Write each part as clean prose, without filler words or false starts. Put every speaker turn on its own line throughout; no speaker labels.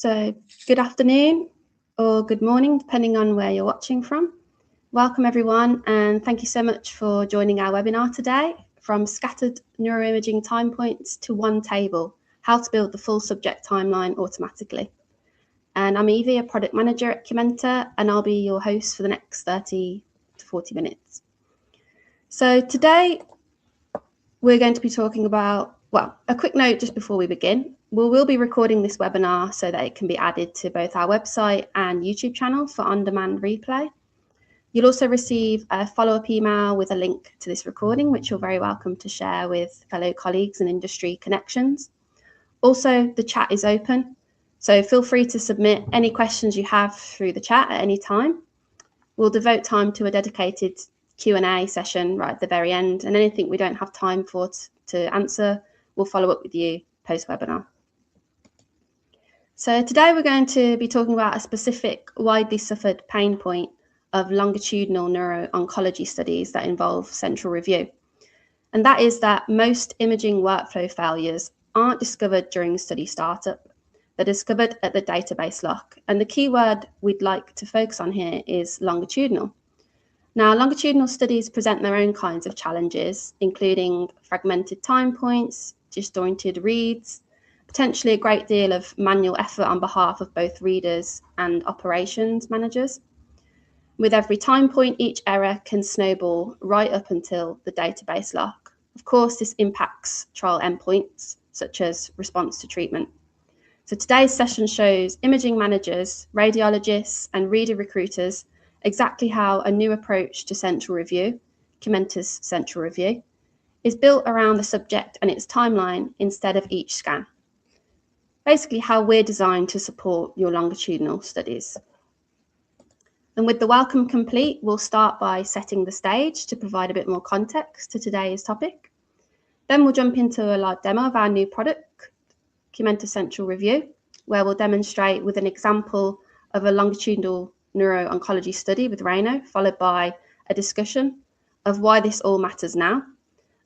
So good afternoon or good morning, depending on where you're watching from. Welcome everyone, and thank you so much for joining our webinar today, From Scattered Neuroimaging Time Points to One Table, How to Build the Full Subject Timeline Automatically. And I'm Evie, a product manager at QMENTA, and I'll be your host for the next 30 to 40 minutes. So today we're going to be talking about, well, a quick note just before we begin. We'll be recording this webinar so that it can be added to both our website and YouTube channel for on-demand replay. You'll also receive a follow-up email with a link to this recording, which you're very welcome to share with fellow colleagues and industry connections. Also, the chat is open, so feel free to submit any questions you have through the chat at any time. We'll devote time to a dedicated Q&A session right at the very end, and anything we don't have time for to answer, we'll follow up with you post-webinar. So today we're going to be talking about a specific widely suffered pain point of longitudinal neuro-oncology studies that involve central review. And that is that most imaging workflow failures aren't discovered during study startup. They're discovered at the database lock. And the key word we'd like to focus on here is longitudinal. Now, longitudinal studies present their own kinds of challenges, including fragmented time points, disjointed reads, potentially a great deal of manual effort on behalf of both readers and operations managers. With every time point, each error can snowball right up until the database lock. Of course, this impacts trial endpoints, such as response to treatment. So today's session shows imaging managers, radiologists, and reader recruiters exactly how a new approach to central review, QMENTA's central review, is built around the subject and its timeline instead of each scan. Basically how we're designed to support your longitudinal studies. And with the welcome complete, we'll start by setting the stage to provide a bit more context to today's topic. Then we'll jump into a live demo of our new product, QMENTA Central Review, where we'll demonstrate with an example of a longitudinal neuro-oncology study with RANO, followed by a discussion of why this all matters now.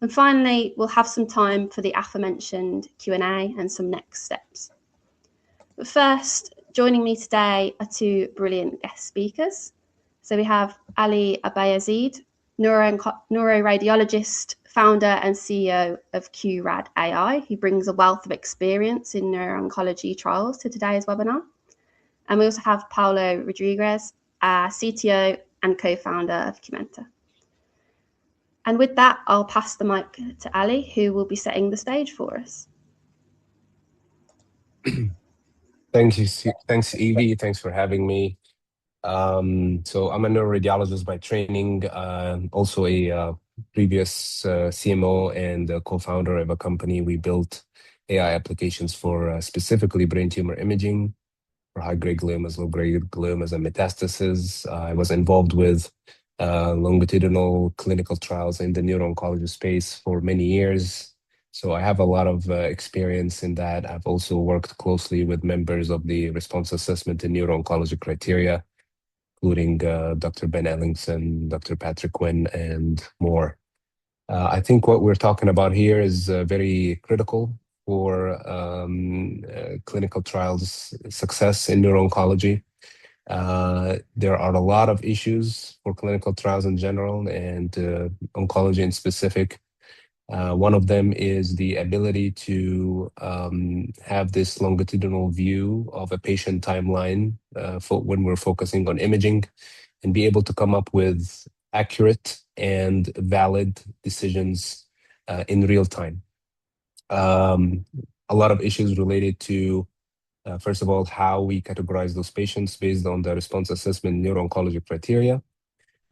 And finally, we'll have some time for the aforementioned Q&A and some next steps. But first, joining me today are two brilliant guest speakers. So we have Aly Abayazeed, neuroradiologist, founder and CEO of QRadAI, who brings a wealth of experience in neuro-oncology trials to today's webinar. And we also have Paulo Rodrigues, our CTO and co-founder of QMENTA. And with that, I'll pass the mic to Aly, who will be setting the stage for us.
Thanks, Evie. Thanks for having me. So I'm a neuroradiologist by training, also a previous CMO and co-founder of a company. We built AI applications for specifically brain tumor imaging for high-grade gliomas, low-grade gliomas, and metastases. I was involved with longitudinal clinical trials in the neuro-oncology space for many years. So I have a lot of experience in that. I've also worked closely with members of the response assessment and neuro-oncology criteria, including Dr. Ben Ellingson, Dr. Patrick Quinn, and more. I think what we're talking about here is very critical for clinical trials success in neuro-oncology. There are a lot of issues for clinical trials in general and oncology in specific. One of them is the ability to have this longitudinal view of a patient timeline when we're focusing on imaging and be able to come up with accurate and valid decisions in real time. A lot of issues related to, first of all, how we categorize those patients based on the response assessment neuro-oncology criteria,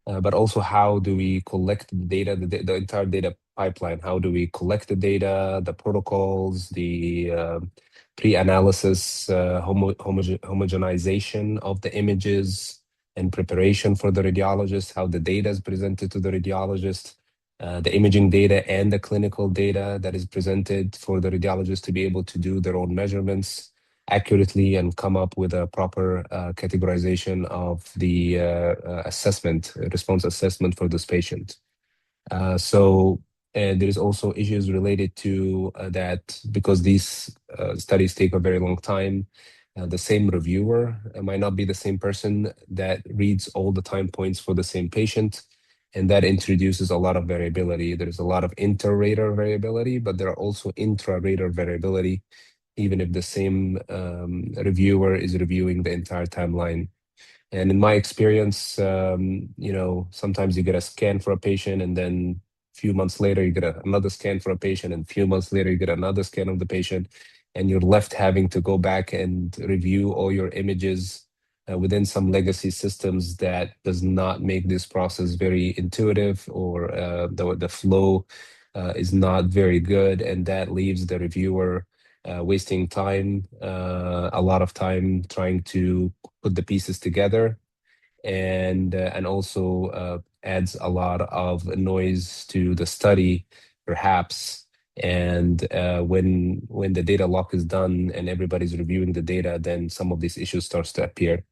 but also how do we collect the data, the entire data pipeline. How do we collect the data, the protocols, the pre-analysis, homogenization of the images and preparation for the radiologist, how the data is presented to the radiologist, the imaging data and the clinical data that is presented for the radiologist to be able to do their own measurements accurately and come up with a proper categorization of the response assessment for this patient. There is also issues related to that because these studies take a very long time. The same reviewer might not be the same person that reads all the time points for the same patient, and that introduces a lot of variability. There's a lot of inter-rater variability, but there are also intra-rater variability, even if the same reviewer is reviewing the entire timeline. And in my experience, sometimes you get a scan for a patient, and then a few months later you get another scan for a patient, and a few months later you get another scan of the patient, and you're left having to go back and review all your images within some legacy systems that does not make this process very intuitive, or the flow is not very good, and that leaves the reviewer wasting time, a lot of time trying to put the pieces together, and also adds a lot of noise to the study, perhaps. And when the data lock is done and everybody's reviewing the data, then some of these issues starts to appear.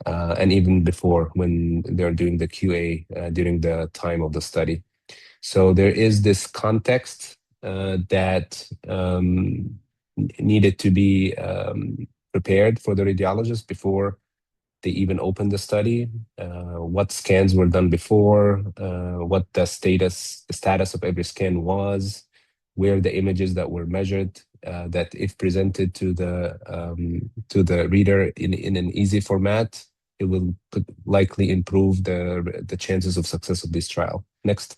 And even before, when they're doing the QA during the time of the study. So there is this context that needed to be prepared for the radiologist before they even open the study. What scans were done before, what the status of every scan was, where the images that were measured, that if presented to the reader in an easy format, it will likely improve the chances of success of this trial. Next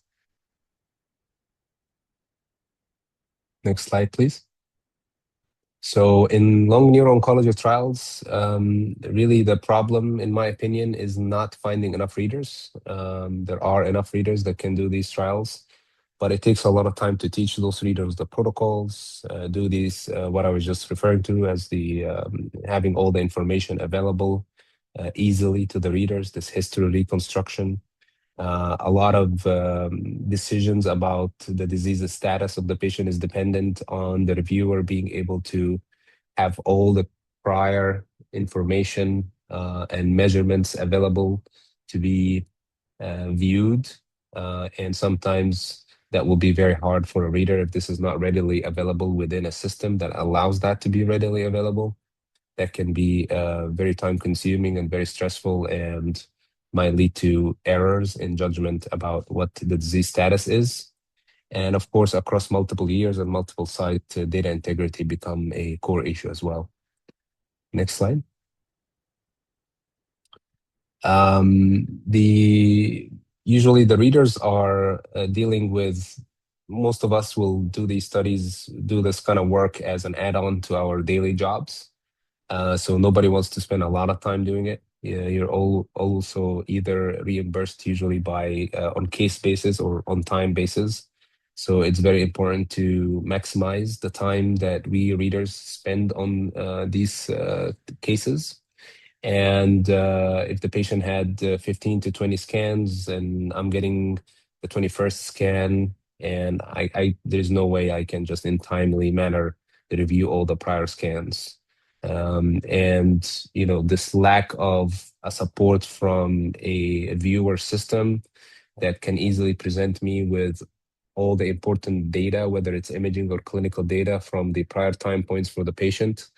slide, please. So in lung neuro-oncology trials, really the problem, in my opinion, is not finding enough readers. There are enough readers that can do these trials, but it takes a lot of time to teach those readers the protocols, do these, what I was just referring to as the having all the information available easily to the readers, this history reconstruction. A lot of decisions about the disease status of the patient is dependent on the reviewer being able to have all the prior information and measurements available to be viewed. And sometimes that will be very hard for a reader if this is not readily available within a system that allows that to be readily available. That can be very time consuming and very stressful, and might lead to errors in judgment about what the disease status is. And of course, across multiple years and multiple site, data integrity become a core issue as well. Next slide. Usually the readers are dealing with, most of us will do these studies, do this kind of work as an add-on to our daily jobs. So nobody wants to spend a lot of time doing it. You're also either reimbursed usually by on case basis or on time basis. So it's very important to maximize the time that we readers spend on these cases. And if the patient had 15 to 20 scans, and I'm getting the 21st scan, and there's no way I can just in timely manner review all the prior scans. And this lack of a support from a viewer system that can easily present me with all the important data, whether it's imaging or clinical data from the prior time points for the patient,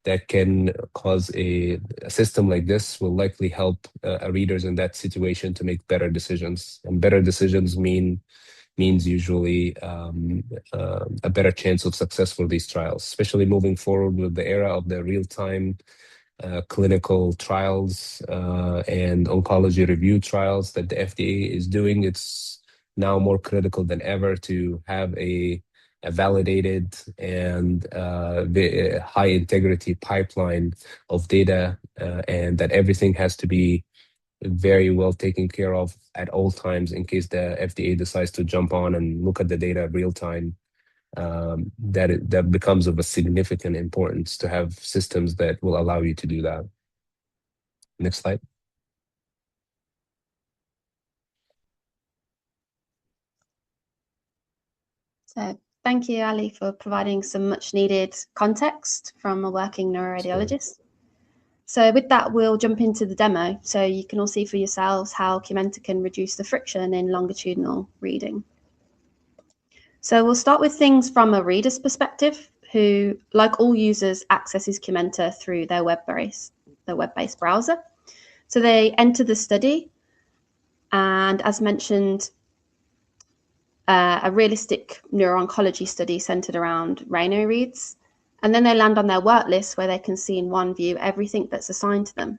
that can cause a system like this will likely help readers in that situation to make better decisions. And better decisions means usually a better chance of success for these trials, especially moving forward with the era of the real-time clinical trials and oncology review trials that the FDA is doing. It's now more critical than ever to have a validated and high integrity pipeline of data, and that everything has to be very well taken care of at all times in case the FDA decides to jump on and look at the data real time. That becomes of a significant importance to have systems that will allow you to do that. Next slide.
So thank you, Aly, for providing some much needed context from a working neuroradiologist. So with that, we'll jump into the demo so you can all see for yourselves how QMENTA can reduce the friction in longitudinal reading. So we'll start with things from a reader's perspective, who, like all users, accesses QMENTA through their web-based browser. So they enter the study, and as mentioned, a realistic neuro-oncology study centered around RANO reads, and then they land on their work list where they can see in one view everything that's assigned to them.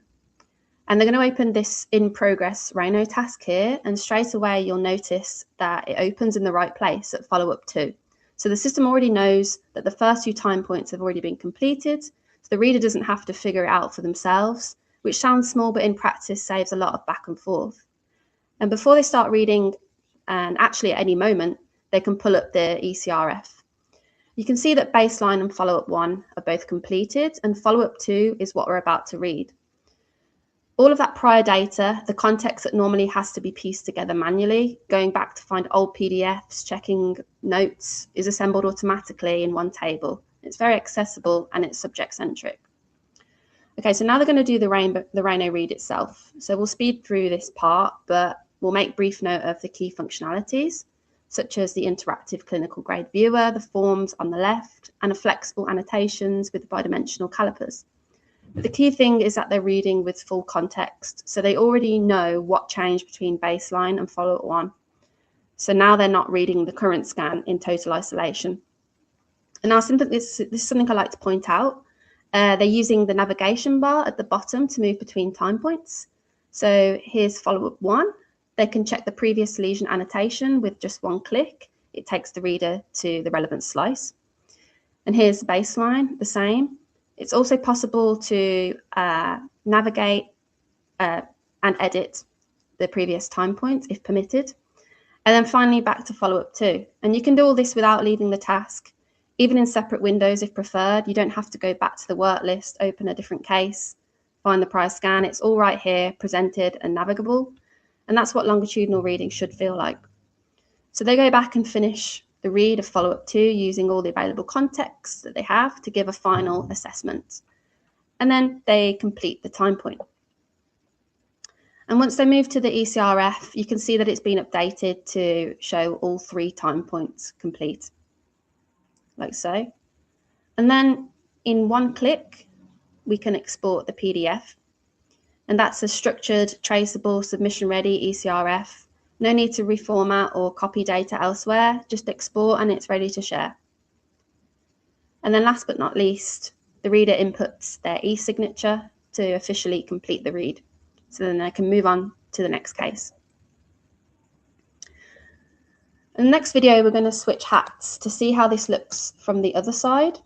And they're going to open this in progress RANO task here, and straight away you'll notice that it opens in the right place at follow-up 2. So the system already knows that the first 2 time points have already been completed, so the reader doesn't have to figure it out for themselves, which sounds small, but in practice saves a lot of back and forth. And before they start reading, and actually at any moment, they can pull up the eCRF. You can see that baseline and follow-up 1 are both completed, and follow-up 2 is what we're about to read. All of that prior data, the context that normally has to be pieced together manually, going back to find old PDFs, checking notes, is assembled automatically in one table. It's very accessible and it's subject-centric. Okay, so now they're going to do the RANO read itself. So we'll speed through this part, but we'll make brief note of the key functionalities, such as the interactive clinical grade viewer, the forms on the left, and a flexible annotations with bidimensional calipers. But the key thing is that they're reading with full context, so they already know what changed between baseline and follow-up 1. So now they're not reading the current scan in total isolation. And now this is something I like to point out. They're using the navigation bar at the bottom to move between time points. So here's follow-up 1. They can check the previous lesion annotation with just one click. It takes the reader to the relevant slice. And here's baseline, the same. It's also possible to navigate and edit the previous time points if permitted. And then finally back to follow-up 2. And you can do all this without leaving the task, even in separate windows if preferred. You don't have to go back to the work list, open a different case, find the prior scan. It's all right here, presented and navigable. And that's what longitudinal reading should feel like. So they go back and finish the read of follow-up 2 using all the available context that they have to give a final assessment. And then they complete the time point. And once they move to the eCRF, you can see that it's been updated to show all 3 time points complete, like so. And then in one click, we can export the PDF. And that's a structured, traceable, submission-ready eCRF. No need to reformat or copy data elsewhere, just export and it's ready to share. And then last but not least, the reader inputs their e-signature to officially complete the read. So then they can move on to the next case. In the next video, we're going to switch hats to see how this looks from the other side.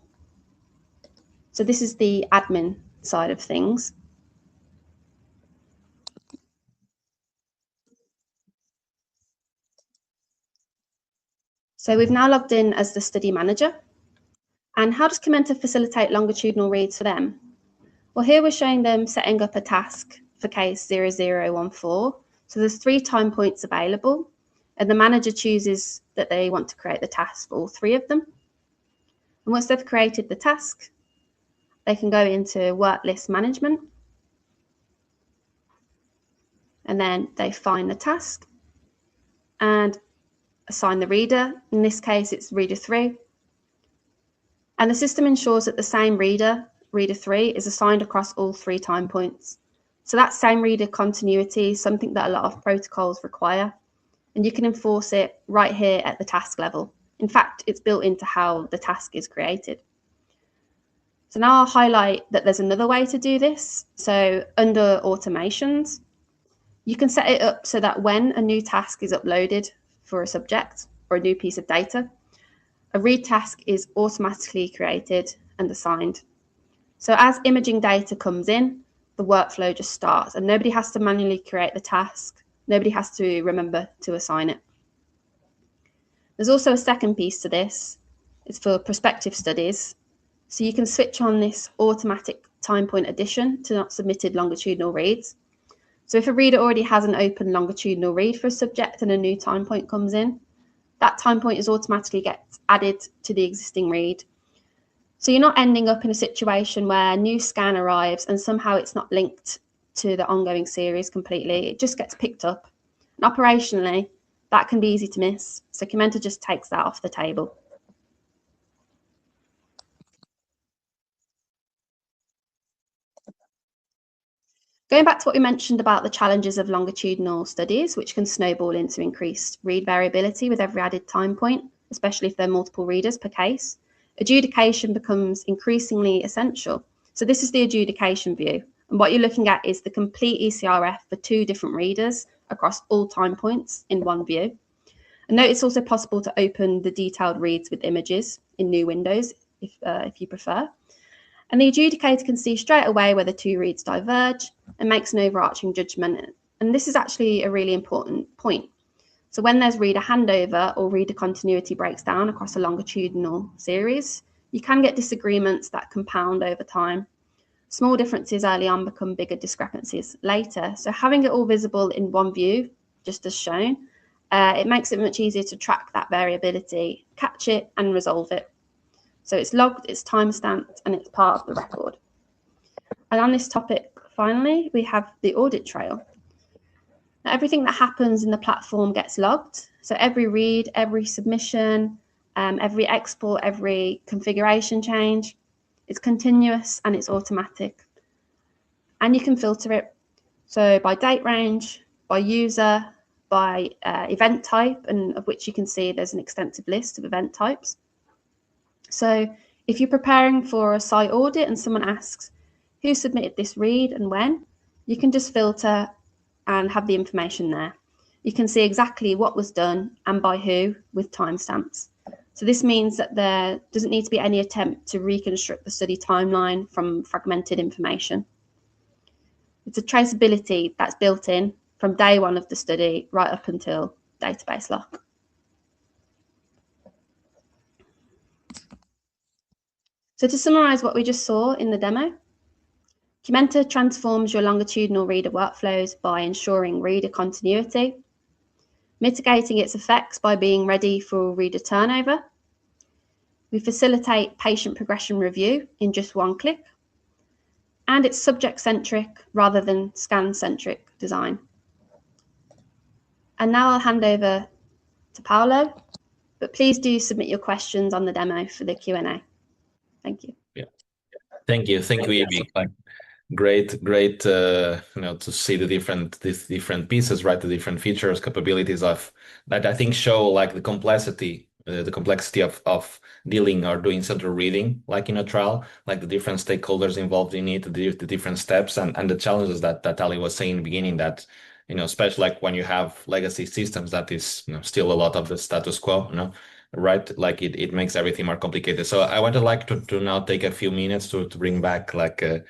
So this is the admin side of things. So we've now logged in as the study manager. And how does QMENTA facilitate longitudinal reads for them? Well, here we're showing them setting up a task for case 0014. So there's 3 time points available, and the manager chooses that they want to create the task for all 3 of them. And once they've created the task, they can go into work list management, and then they find the task and assign the reader. In this case, it's reader 3. And the system ensures that the same reader, reader 3, is assigned across all 3 time points. So that same reader continuity is something that a lot of protocols require, and you can enforce it right here at the task level. In fact, it's built into how the task is created. So now I'll highlight that there's another way to do this. So under automations, you can set it up so that when a new task is uploaded for a subject or a new piece of data, a read task is automatically created and assigned. So as imaging data comes in, the workflow just starts and nobody has to manually create the task. Nobody has to remember to assign it. There's also a second piece to this. It's for prospective studies. So you can switch on this automatic time point addition to not submitted longitudinal reads. So if a reader already has an open longitudinal read for a subject and a new time point comes in, that time point is automatically gets added to the existing read. So you're not ending up in a situation where a new scan arrives and somehow it's not linked to the ongoing series completely. It just gets picked up. And operationally, that can be easy to miss. So QMENTA just takes that off the table. Going back to what we mentioned about the challenges of longitudinal studies, which can snowball into increased read variability with every added time point, especially if there are multiple readers per case, adjudication becomes increasingly essential. So this is the adjudication view. And what you're looking at is the complete eCRF for 2 different readers across all time points in one view. And note it's also possible to open the detailed reads with images in new windows if you prefer. And the adjudicator can see straight away whether 2 reads diverge and makes an overarching judgment. And this is actually a really important point. So when there's reader handover or reader continuity breaks down across a longitudinal series, you can get disagreements that compound over time. Small differences early on become bigger discrepancies later. So having it all visible in one view, just as shown, it makes it much easier to track that variability, catch it and resolve it. So it's logged, it's time-stamped, and it's part of the record. And on this topic, finally, we have the audit trail. Now, everything that happens in the platform gets logged. So every read, every submission, every export, every configuration change, it's continuous and it's automatic. And you can filter it. So by date range, by user, by event type, and of which you can see there's an extensive list of event types. So if you're preparing for a site audit and someone asks who submitted this read and when, you can just filter and have the information there. You can see exactly what was done and by who with timestamps. So this means that there doesn't need to be any attempt to reconstruct the study timeline from fragmented information. It's a traceability that's built in from day one of the study right up until database lock. So to summarize what we just saw in the demo, QMENTA transforms your longitudinal reader workflows by ensuring reader continuity, mitigating its effects by being ready for reader turnover. We facilitate patient progression review in just one click, and it's subject-centric rather than scan-centric design. And now I'll hand over to Paulo, but please do submit your questions on the demo for the Q&A. Thank you.
Yeah, thank you, Evie. Like, great, to see the different pieces, right? The different features, capabilities of that. I think show like the complexity of dealing or doing central reading, like in a trial, like the different stakeholders involved in it, the different steps, and the challenges that Aly was saying in the beginning, that especially like when you have legacy systems, that is still a lot of the status quo, right? Like it makes everything more complicated. So I would like to now take a few minutes to bring back like a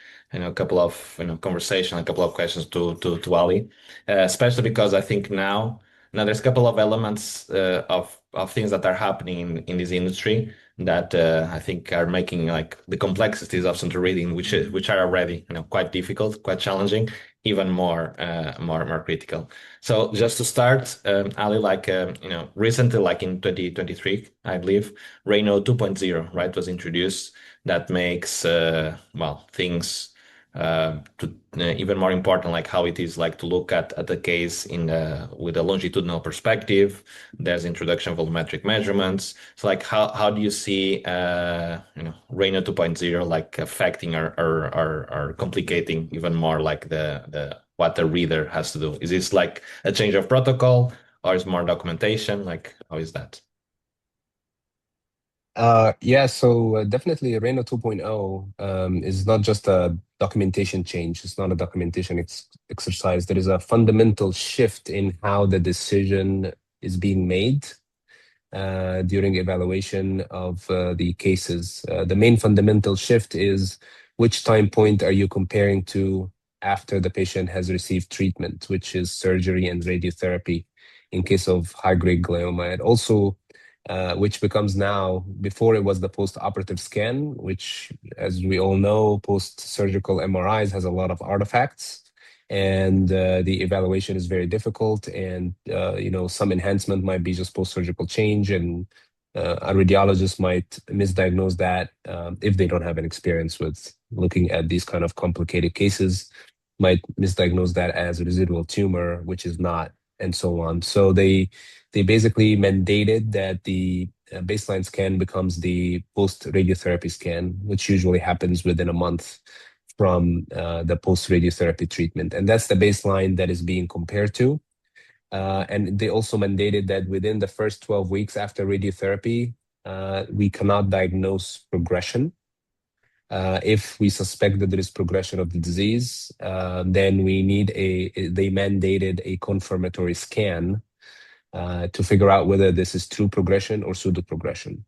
couple of conversation, a couple of questions to Aly, especially because I think now there's a couple of elements of things that are happening in this industry that I think are making like the complexities of central reading, which are already quite difficult, quite challenging, even more critical. So just to start, Aly, like recently, like in 2023, I believe, RANO 2.0, right, was introduced. That makes things even more important, like how it is like to look at the case with a longitudinal perspective. There's introduction of volumetric measurements. So like how do you see RANO 2.0 like affecting or complicating even more like the what the reader has to do? Is this like a change of protocol, or is more documentation? Like, how is that?
Yeah, so definitely RANO 2.0 is not just a documentation change. It's not a documentation exercise. There is a fundamental shift in how the decision is being made during evaluation of the cases. The main fundamental shift is which time point are you comparing to after the patient has received treatment, which is surgery and radiotherapy in case of high-grade glioma. And also, which becomes now, before it was the post-operative scan, which, as we all know, post-surgical MRIs has a lot of artifacts, and the evaluation is very difficult. And some enhancement might be just post-surgical change, and a radiologist might misdiagnose that if they don't have an experience with looking at these kind of complicated cases, might misdiagnose that as a residual tumor, which is not, and so on. So they basically mandated that the baseline scan becomes the post-radiotherapy scan, which usually happens within a month from the post-radiotherapy treatment. And that's the baseline that is being compared to. And they also mandated that within the first 12 weeks after radiotherapy, we cannot diagnose progression. If we suspect that there is progression of the disease, then they mandated a confirmatory scan to figure out whether this is true progression or pseudo progression,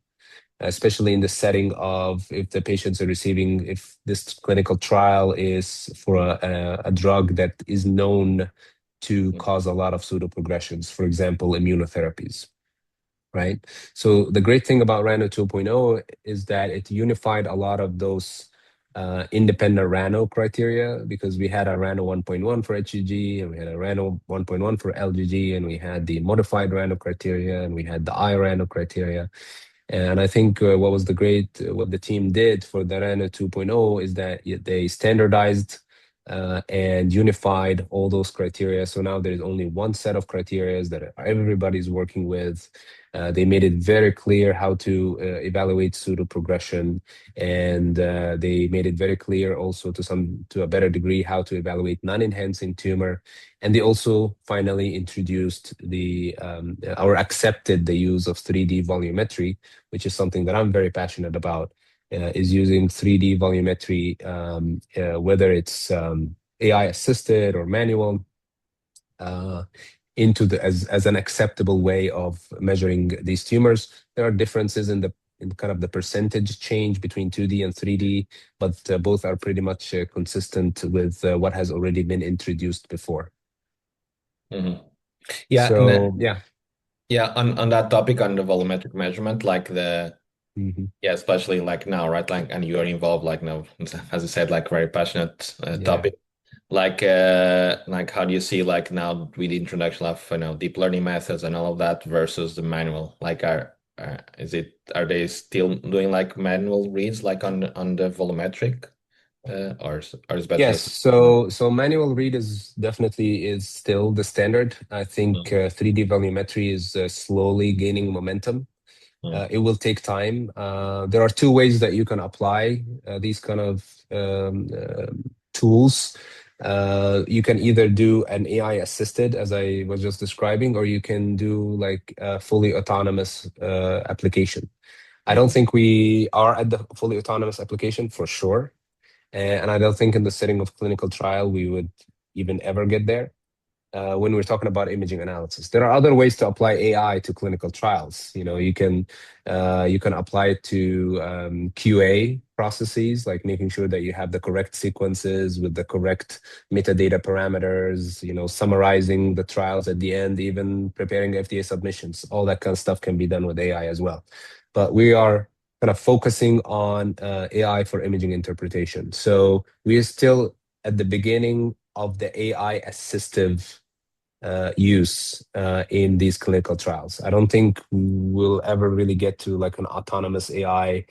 especially in the setting of if the patients are receiving, if this clinical trial is for a drug that is known to cause a lot of pseudo progressions, for example, immunotherapies. Right. So the great thing about RANO 2.0 is that it unified a lot of those independent RANO criteria, because we had a RANO 1.1 for HGG, and we had a RANO 1.1 for LGG, and we had the modified RANO criteria, and we had the iRANO criteria. And I think what the team did for the RANO 2.0 is that they standardized and unified all those criteria. So now there is only one set of criteria that everybody's working with. They made it very clear how to evaluate pseudo progression, and they made it very clear also to a better degree how to evaluate non-enhancing tumor. And they also finally introduced or accepted the use of 3D volumetry, which is something that I'm very passionate about. Is using 3D volumetry, whether it's AI assisted or manual, as an acceptable way of measuring these tumors. There are differences in kind of the percentage change between 2D and 3D, but both are pretty much consistent with what has already been introduced before.
Mm-hmm. Yeah.
So
yeah. On that topic, on the volumetric measurement, like yeah, especially like now, right? Like, and you are involved, like now, as I said, like very passionate topic. Like how do you see like now with the introduction of deep learning methods and all of that versus the manual? Like, are they still doing like manual reads like on the volumetric, or is better?
Yes. So manual read is still the standard. I think 3D volumetry is slowly gaining momentum. It will take time. There are two ways that you can apply these kind of tools. You can either do an AI assisted, as I was just describing, or you can do like a fully autonomous application. I don't think we are at the fully autonomous application for sure. And I don't think in the setting of clinical trial we would even ever get there. When we're talking about imaging analysis, there are other ways to apply AI to clinical trials. You can apply it to QA processes, like making sure that you have the correct sequences with the correct metadata parameters, summarizing the trials at the end, even preparing FDA submissions. All that kind of stuff can be done with AI as well. But we are kind of focusing on AI for imaging interpretation. So we are still at the beginning of the AI assistive use in these clinical trials. I don't think we'll ever really get to like an autonomous AI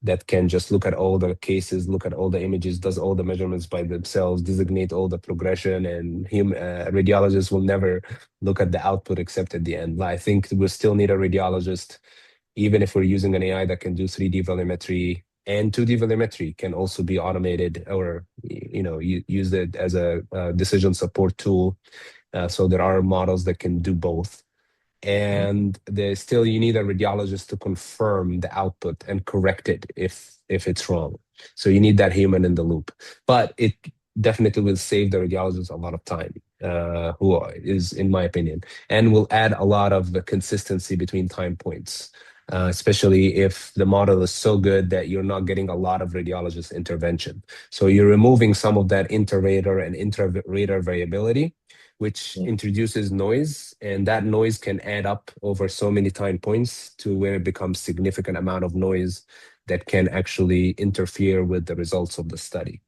that can just look at all the cases, look at all the images, does all the measurements by themselves, designate all the progression, and radiologists will never look at the output except at the end. I think we still need a radiologist, even if we're using an AI that can do 3D volumetry, and 2D volumetry can also be automated, or use it as a decision support tool. So there are models that can do both. And you need a radiologist to confirm the output and correct it if it's wrong. So you need that human in the loop. But it definitely will save the radiologist a lot of time, who is, in my opinion, and will add a lot of the consistency between time points. Especially if the model is so good that you're not getting a lot of radiologist intervention. So you're removing some of that inter-rater and intra-rater variability, which introduces noise, and that noise can add up over so many time points to where it becomes significant amount of noise that can actually interfere with the results of the study.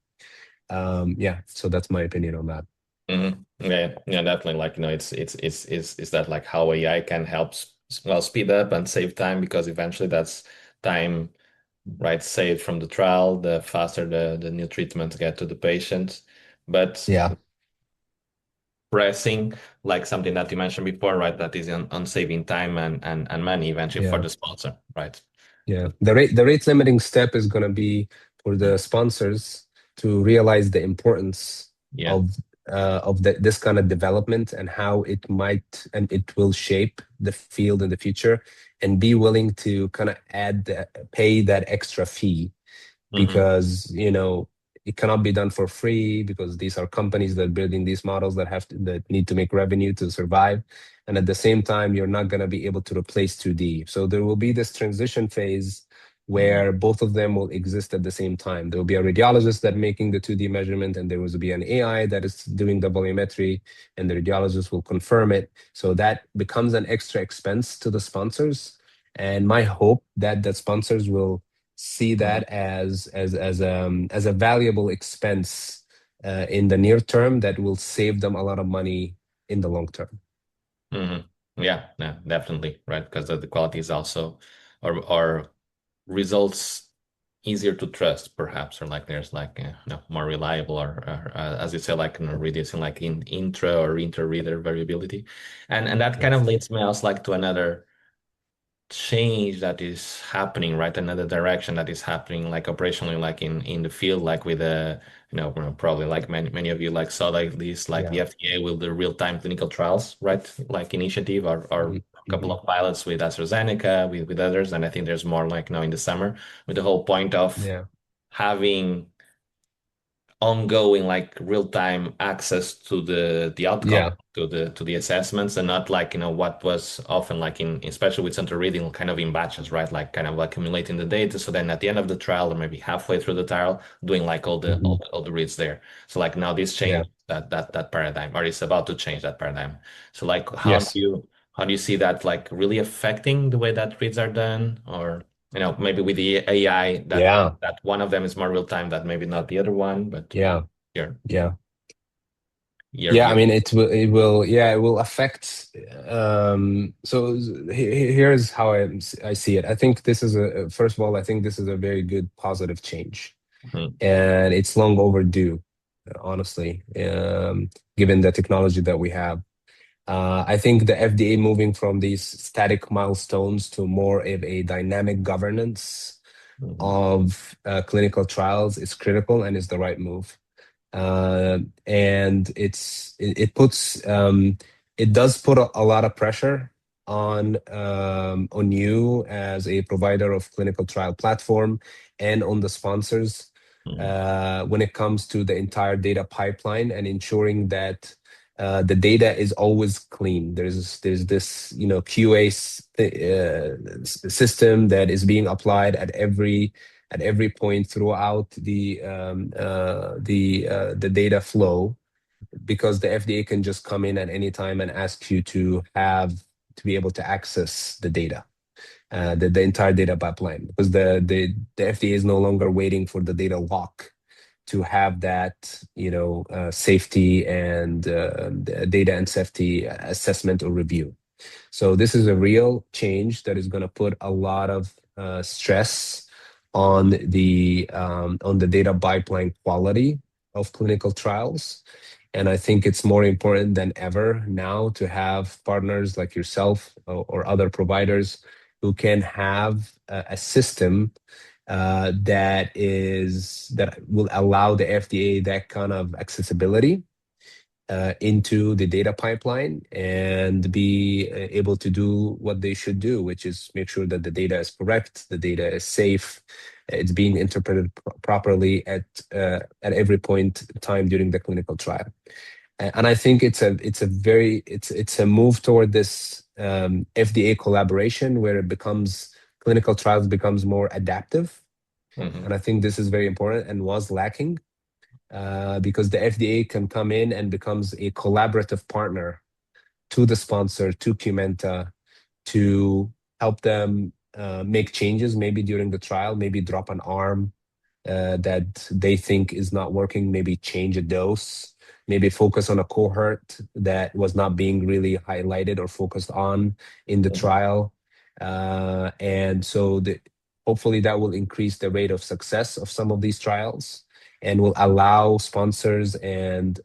So that's my opinion on that.
Mm-hmm. Yeah, definitely. Like, it's that like how AI can help speed up and save time, because eventually that's time, right, saved from the trial, the faster the new treatments get to the patient. But pressing, like something that you mentioned before, right, that is on saving time and money eventually for the sponsor, right?
Yeah, the rate limiting step is going to be for the sponsors to realize the importance
Yeah.
of this kind of development and how it might and it will shape the field in the future, and be willing to kind of pay that extra fee, because it cannot be done for free, because these are companies that are building these models that need to make revenue to survive, and at the same time you're not going to be able to replace 2D. So there will be this transition phase where both of them will exist at the same time. There will be a radiologist that making the 2D measurement, and there will be an AI that is doing the volumetry, and the radiologist will confirm it. So that becomes an extra expense to the sponsors. And my hope that the sponsors will see that as a valuable expense in the near term that will save them a lot of money in the long term.
Yeah, definitely, right? Because the quality is also, or results easier to trust, perhaps, or like there's like more reliable, or as you say, like reducing like in intra or inter-reader variability, and that kind of leads me also like to another change that is happening, right? Another direction that is happening, like operationally, like in the field, like with probably like many of you like saw like this, like the FDA with the real-time clinical trials, right? Like initiative, or a couple of pilots with AstraZeneca, with others, and I think there's more like now in the summer, with the whole point of having ongoing like real-time access to the outcome, to the assessments, and not like what was often like in, especially with central reading, kind of in batches, right? Like kind of accumulating the data, so then at the end of the trial, or maybe halfway through the trial, doing like all the reads there. So like now this change that paradigm, or it's about to change that paradigm. So like how do you see that like really affecting the way that reads are done? Or maybe with the AI that one of them is more real time, that maybe not the other one, but
yeah.
Your
I mean, it will affect. So here's how I see it. I think this is first of all, I think this is a very good positive change, and it's long overdue, honestly, given the technology that we have. I think the FDA moving from these static milestones to more of a dynamic governance of clinical trials is critical and is the right move. And it does put a lot of pressure on you as a provider of clinical trial platform, and on the sponsors when it comes to the entire data pipeline, and ensuring that the data is always clean. There's this QA system that is being applied at every point throughout the data flow, because the FDA can just come in at any time and ask you to be able to access the data, the entire data pipeline, because the FDA is no longer waiting for the data lock to have that safety and data and safety assessment or review. So this is a real change that is going to put a lot of stress on the data pipeline quality of clinical trials. And I think it's more important than ever now to have partners like yourself or other providers who can have a system that will allow the FDA that kind of accessibility into the data pipeline, and be able to do what they should do, which is make sure that the data is correct, the data is safe, it's being interpreted properly at every point in time during the clinical trial. And I think it's a move toward this FDA collaboration, where clinical trials becomes more adaptive. And I think this is very important and was lacking. Because the FDA can come in and becomes a collaborative partner to the sponsor, to QMENTA, to help them make changes, maybe during the trial, maybe drop an arm that they think is not working, maybe change a dose, maybe focus on a cohort that was not being really highlighted or focused on in the trial. And so hopefully that will increase the rate of success of some of these trials, and will allow sponsors and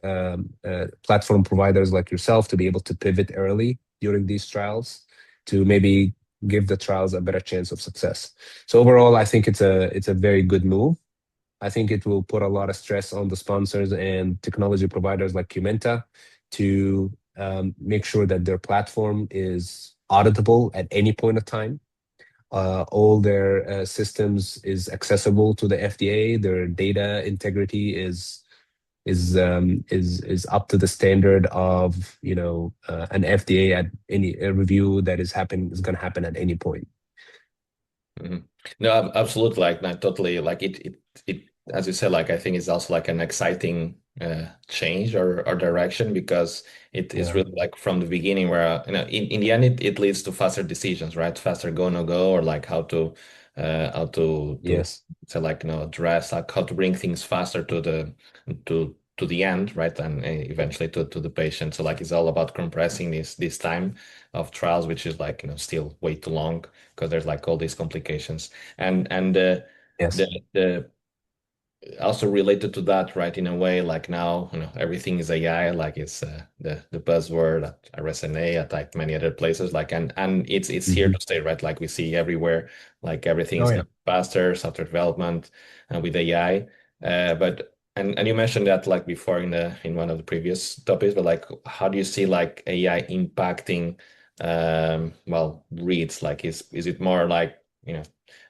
platform providers like yourself to be able to pivot early during these trials, to maybe give the trials a better chance of success. So overall, I think it's a very good move. I think it will put a lot of stress on the sponsors and technology providers like QMENTA to make sure that their platform is auditable at any point of time. All their systems is accessible to the FDA. Their data integrity is up to the standard of an FDA at any review that is going to happen at any point.
No, absolutely. Like, not totally. Like it. As you said, like I think it's also like an exciting change or direction, because it is really like from the beginning where in the end it leads to faster decisions, right? Faster go no go, or like how to
Yes.
say, like address, like how to bring things faster to the end, right? And eventually to the patient. So like it's all about compressing this time of trials, which is like still way too long, because there's like all these complications. And
Yes.
the also related to that, right? In a way, like now, everything is AI, like it's the buzzword at RSNA, at like many other places, like and it's here to stay, right? Like we see everywhere, like everything is getting faster, software development, with AI. But and you mentioned that like before in one of the previous topics, but like how do you see like AI impacting reads? Like is it more like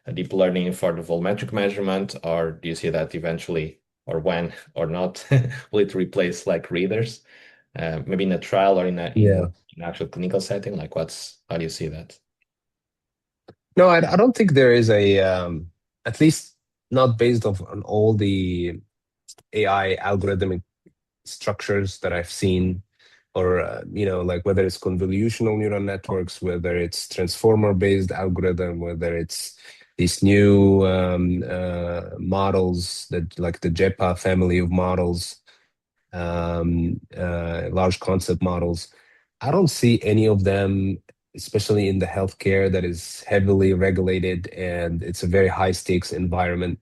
a deep learning for the volumetric measurement, or do you see that eventually, or when or not, will it replace like readers, maybe in a trial or in an actual clinical setting? Like how do you see that?
No, I don't think there is at least not based on all the AI algorithmic structures that I've seen, or like whether it's convolutional neural networks, whether it's transformer-based algorithm, whether it's these new models that like the JEPA family of models, large concept models. I don't see any of them, especially in the healthcare that is heavily regulated and it's a very high stakes environment.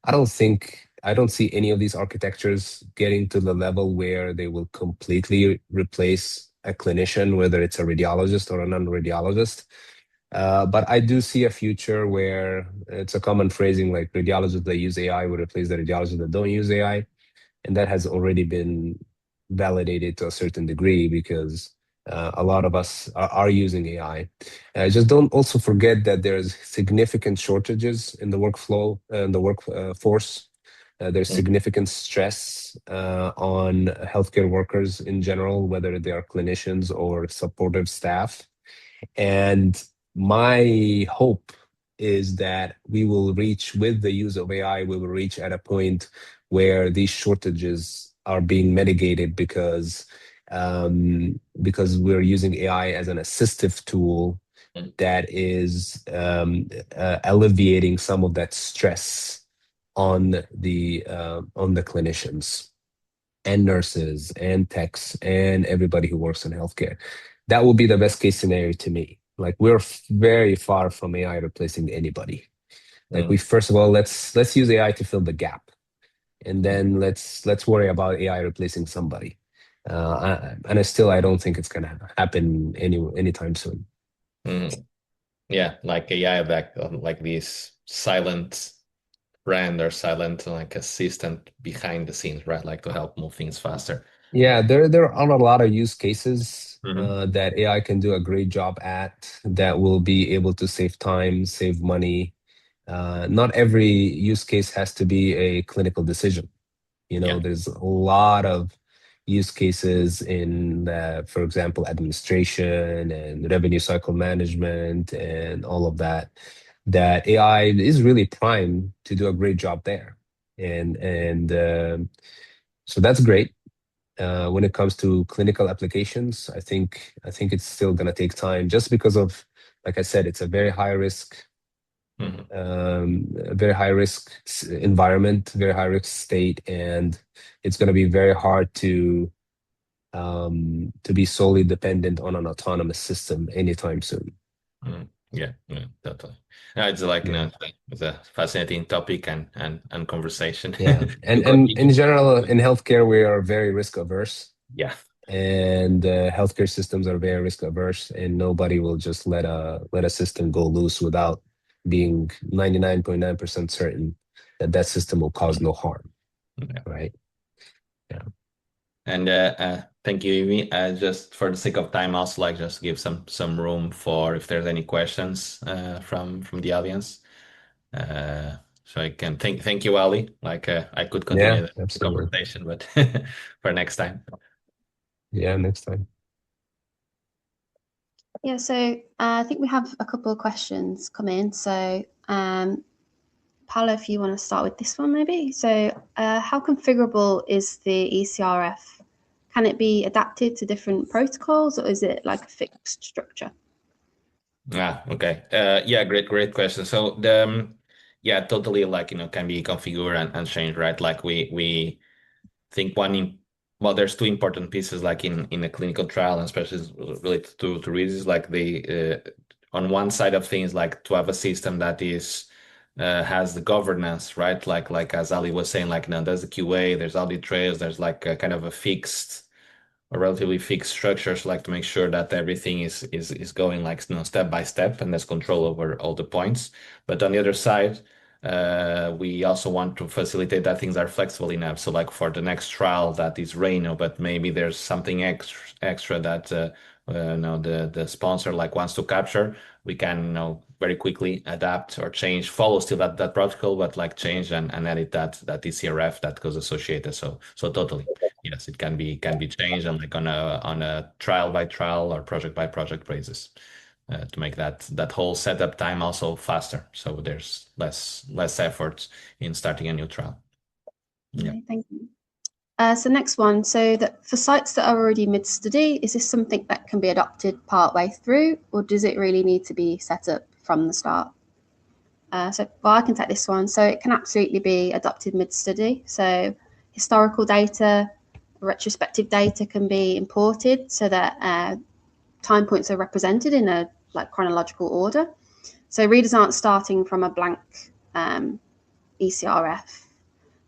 I don't see any of these architectures getting to the level where they will completely replace a clinician, whether it's a radiologist or a non-radiologist. But I do see a future where it's a common phrasing, like radiologists that use AI will replace the radiologists that don't use AI. And that has already been validated to a certain degree, because a lot of us are using AI. Just don't also forget that there's significant shortages in the workflow and the workforce. There's significant stress on healthcare workers in general, whether they are clinicians or supportive staff. And my hope is that we will reach, with the use of AI, we will reach at a point where these shortages are being mitigated, because we're using AI as an assistive tool that is alleviating some of that stress on the clinicians and nurses and techs and everybody who works in healthcare. That would be the best case scenario to me. Like, we're very far from AI replacing anybody. Like, first of all, let's use AI to fill the gap, and then let's worry about AI replacing somebody. And I don't think it's gonna happen anytime soon.
Yeah, like AI, like this silent friend or silent like assistant behind the scenes, right? Like to help move things faster.
Yeah, there are a lot of use cases that AI can do a great job at, that will be able to save time, save money. Not every use case has to be a clinical decision. There's a lot of use cases in, for example, administration and revenue cycle management and all of that AI is really primed to do a great job there. And so that's great. When it comes to clinical applications, I think it's still going to take time, just because of, like I said, it's a very high risk, environment, very high risk state, and it's going to be very hard to be solely dependent on an autonomous system anytime soon.
Yeah, totally. It's like it's a fascinating topic and conversation.
Yeah, and in general, in healthcare, we are very risk averse.
Yeah,
and healthcare systems are very risk averse, and nobody will just let a system go loose without being 99.9% certain that system will cause no harm,
Yeah.
right? Yeah.
And thank you, Ivy. Just for the sake of time, also like just give some room for if there's any questions from the audience. So I can thank you, Aly. Like I could continue
Yeah,
the
absolutely.
conversation, but for next time.
Yeah, next time.
Yeah, so I think we have a couple of questions come in. So Paulo, if you want to start with this one, maybe. So how configurable is the eCRF? Can it be adapted to different protocols, or is it like a fixed structure?
Okay. Yeah, great question. So the yeah, totally like can be configured and changed, right? Like we think well, there's two important pieces like in a clinical trial, and especially related to reasons like the on one side of things, like to have a system that is has the governance, right? Like as Aly was saying, like there's the QA, there's audit trails, there's like a kind of a relatively fixed structures, like to make sure that everything is going like step by step, and there's control over all the points. But on the other side, we also want to facilitate that things are flexible enough. So like for the next trial that is RANO, but maybe there's something extra that the sponsor like wants to capture, we can very quickly adapt or change, follow still that protocol, but like change and edit that eCRF that goes associated. So totally. Yes, it can be changed and like on a trial by trial or project by project basis to make that whole setup time also faster. So there's less effort in starting a new trial.
Okay,
Yeah.
thank you. So next one. So that for sites that are already mid-study, is this something that can be adopted partway through, or does it really need to be set up from the start? So I can take this one. So it can absolutely be adopted mid-study. So historical data, retrospective data can be imported so that time points are represented in a chronological order. So readers aren't starting from a blank eCRF.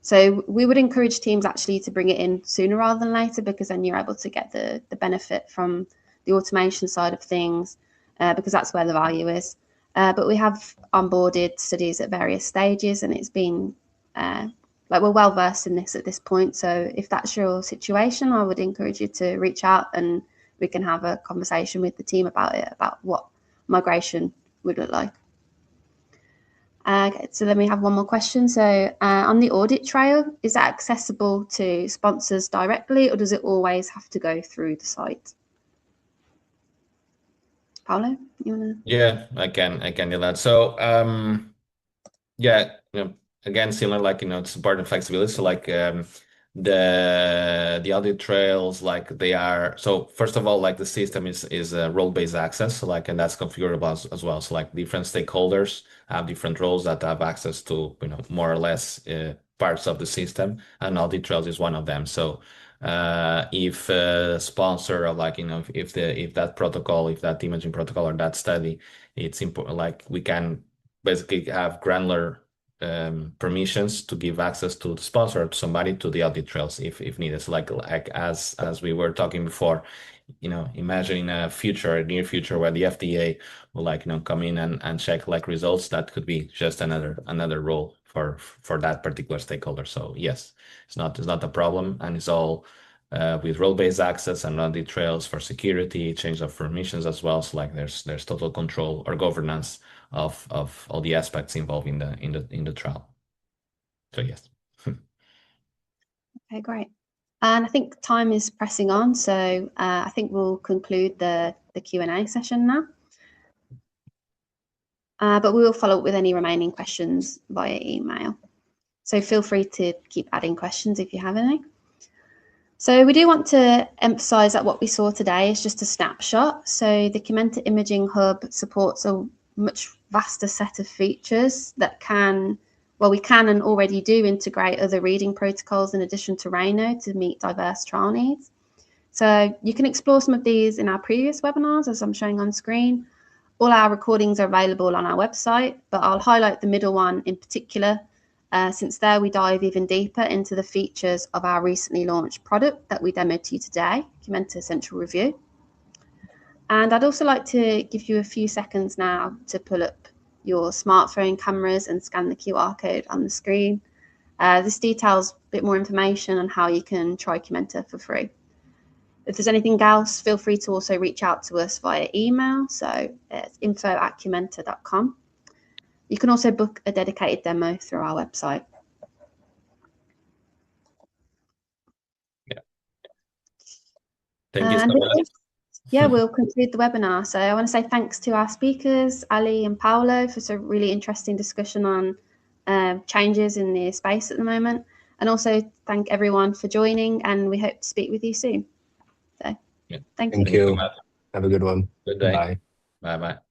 So we would encourage teams actually to bring it in sooner rather than later, because then you're able to get the benefit from the automation side of things, because that's where the value is. But we have onboarded studies at various stages, and it's been we're well versed in this at this point. So if that's your situation, I would encourage you to reach out and we can have a conversation with the team about it, about what migration would look like. So then we have one more question. So on the audit trail, is that accessible to sponsors directly, or does it always have to go through the site? Paulo, you want to?
Yeah, I can do that. So yeah, again, similar, like it's important flexibility. So like the audit trails, like they are, so first of all, like the system is a role-based access, so like, and that's configurable as well. So like different stakeholders have different roles that have access to more or less parts of the system, and audit trails is one of them. So if a sponsor, or like if that protocol, if that imaging protocol or that study, it's important, like we can basically have granular permissions to give access to the sponsor or to somebody to the audit trails if needed. So like as we were talking before, imagine a near future where the FDA will come in and check like results. That could be just another role for that particular stakeholder. So yes, it's not a problem, and it's all with role-based access and audit trails for security, change of permissions as well. So like there's total control or governance of all the aspects involved in the trial. So yes.
Okay, great. And I think time is pressing on, so I think we'll conclude the Q&A session now. But we will follow up with any remaining questions via email. So feel free to keep adding questions if you have any. So we do want to emphasize that what we saw today is just a snapshot. So the QMENTA Imaging Hub supports a much vaster set of features that we can and already do integrate other reading protocols in addition to RANO to meet diverse trial needs. So you can explore some of these in our previous webinars, as I'm showing on screen. All our recordings are available on our website, but I'll highlight the middle one in particular, since there we dive even deeper into the features of our recently launched product that we demoed to you today, QMENTA Central Review. And I'd also like to give you a few seconds now to pull up your smartphone cameras and scan the QR code on the screen. This details a bit more information on how you can try QMENTA for free. If there's anything else, feel free to also reach out to us via email. So it's info@qmenta.com. You can also book a dedicated demo through our website.
Yeah. Thank you so much.
Yeah, we'll conclude the webinar. So I want to say thanks to our speakers, Aly and Paulo, for some really interesting discussion on changes in the space at the moment. And also thank everyone for joining, and we hope to speak with you soon. So
Yeah.
thank
Thank
you.
you. Have a good one.
Good day.
Bye.
Bye-bye.